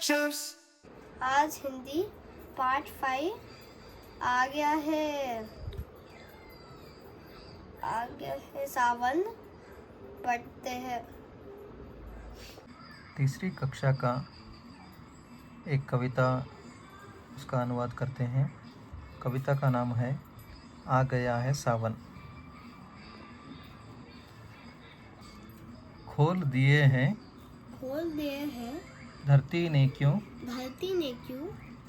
अक्षर्स। आज हिंदी पार्ट 5 आ गया है सावन। पढ़ते हैं। तीसरी कक्षा का एक कविता, उसका अनुवाद करते हैं। कविता का नाम है आ गया है सावन। खोल दिए हैं धरती ने क्यों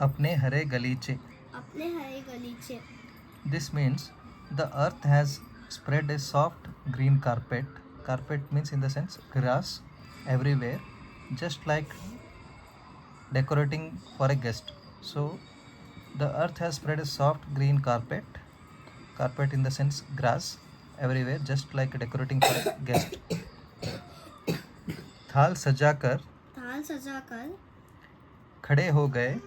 अपने हरे गलीचे। This means the earth has spread a soft green carpet. Carpet means in the sense grass everywhere, just like decorating for a guest. So the earth has spread a soft green carpet. Carpet in the sense grass everywhere, just like decorating for a guest. थाल सजाकर खड़े हो गए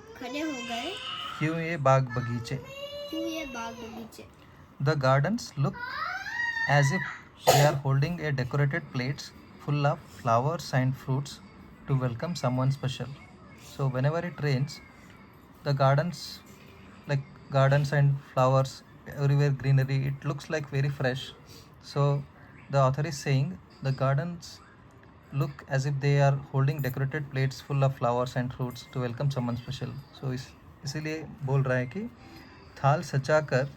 क्यों ये बाग बगीचे। The gardens look as if they are holding a decorated plates full of flowers and fruits to welcome someone special. So whenever it rains, the gardens, like gardens and flowers, everywhere greenery, it looks like very fresh. So the author is saying the gardens look as if they are holding decorated plates full of flowers and fruits to welcome someone special. So इसीलिए बोल रहा है कि थाल सजाकर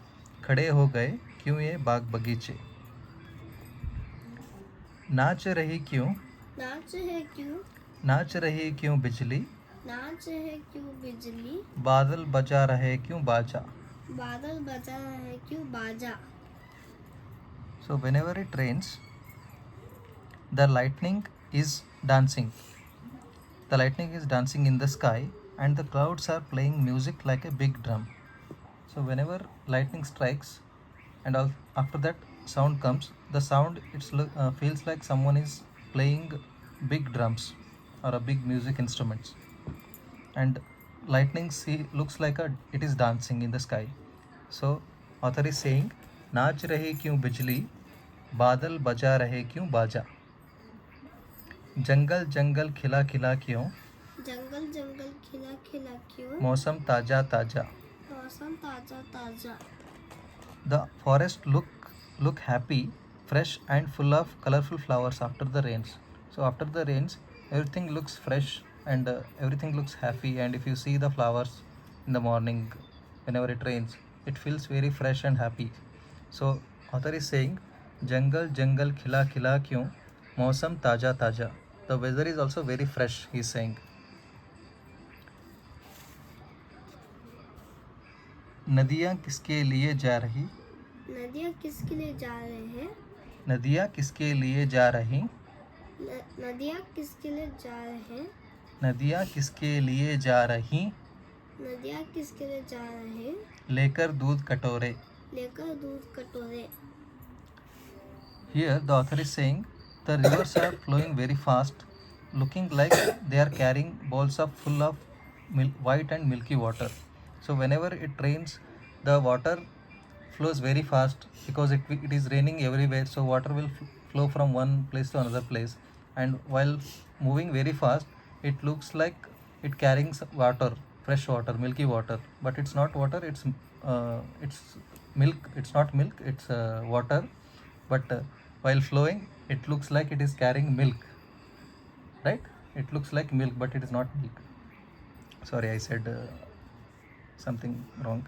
खड़े हो गए क्यों ये बाग बगीचे। नाच रही क्यों बिजली बादल बजा रहे क्यों बाजा। So whenever it rains, the lightning is dancing. The lightning is dancing in the sky and the clouds are playing music like a big drum. So whenever lightning strikes and after that sound comes, the sound feels like someone is playing big drums or a big music instruments, and lightning looks like it is dancing in the sky. So author is saying नाच रही क्यों बिजली बादल बजा रहे क्यों बाजा। जंगल जंगल खिला खिला क्यों मौसम ताजा ताजा। The forest look happy, fresh and full of colorful flowers after the rains. So after the rains, everything looks fresh and everything looks happy. And if you see the flowers in the morning, whenever it rains, it feels very fresh and happy. So author is saying, Jungle jungle khila khila kyun, मौसम ताजा ताजा. The weather is also very fresh, he is saying. नदियाँ किसके लिए जा रही नदियाँ किसके लिए जा रही नदियाँ किसके लिए जा रही लेकर दूध कटोरे। Here the author is saying the rivers are flowing very fast, looking like they are carrying bowls full of white and milky water. So whenever it rains, the water flows very fast because it is raining everywhere. So water will flow from one place to another place, and while moving very fast, it looks like it carrying water, fresh water, milky water. But it's not water. It's milk. It's not milk. It's water. But while flowing, it looks like it is carrying milk. Right? It looks like milk, but it is not milk. Sorry, I said something wrong.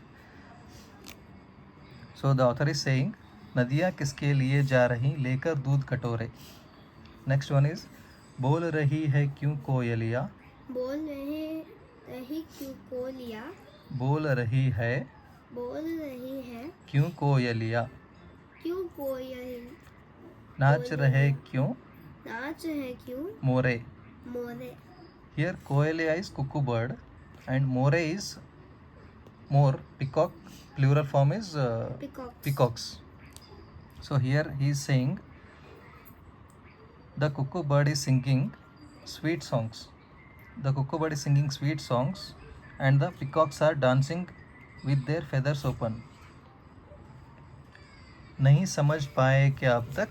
So the author is saying, नदियाँ किसके लिए जा रही लेकर दूध कटोरे. Next one is, बोल रही है क्यों कोयलिया बोल रही है क्यों कोयलिया नाच रहे क्यों मोरे. Here कोयलिया is cuckoo bird and more is more, peacock, plural form is peacocks. So here he is saying the cuckoo bird is singing sweet songs. The cuckoo bird is singing sweet songs and the peacocks are dancing with their feathers open. नहीं समझ पाए क्या अब तक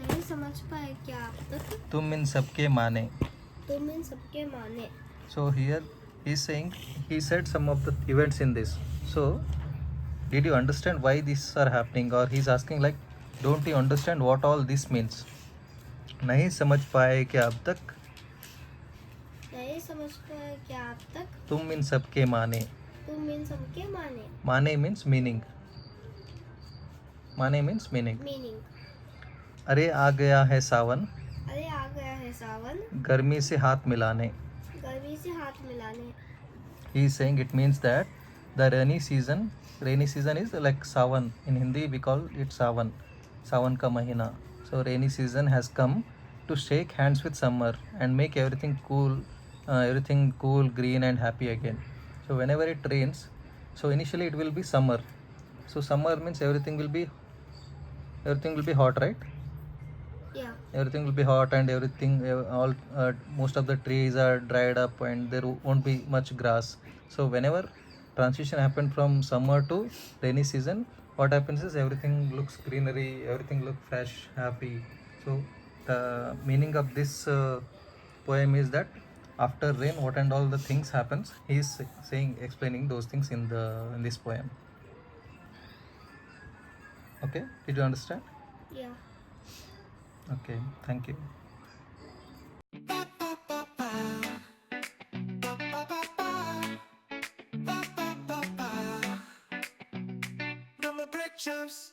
नहीं समझ पाए क्या आप तक? तुम इन सबके माने. तुम इन सबके माने. So here he's saying, he said some of the events in this. So did you understand why these are happening, or he's asking like, don't you understand what all this means? नहीं समझ पाए क्या अब तक? नहीं समझ पाए क्या आप तक? तुम इन सबके माने. तुम इन सबके माने. माने means meaning. माने means meaning. मीनिंग. अरे आ गया है सावन, अरे आ गया है सावन, गर्मी से हाथ मिलाने. गर्मी से हाथ मिलाने. He is saying it means that the rainy season is like sawan. In Hindi we call it sawan ka mahina. So rainy season has come to shake hands with summer and make everything cool, green and happy again. So whenever it rains, so initially it will be summer. So summer means everything will be hot, right? Yeah. Everything will be hot and everything all most of the trees are dried up and there won't be much grass. So whenever transition happen from summer to rainy season, what happens is everything looks greenery, everything look fresh, happy. So the meaning of this poem is that after rain what and all the things happens, he is saying, explaining those things in this poem. Okay, did you understand? Yeah. Okay, thank you. Number break jumps.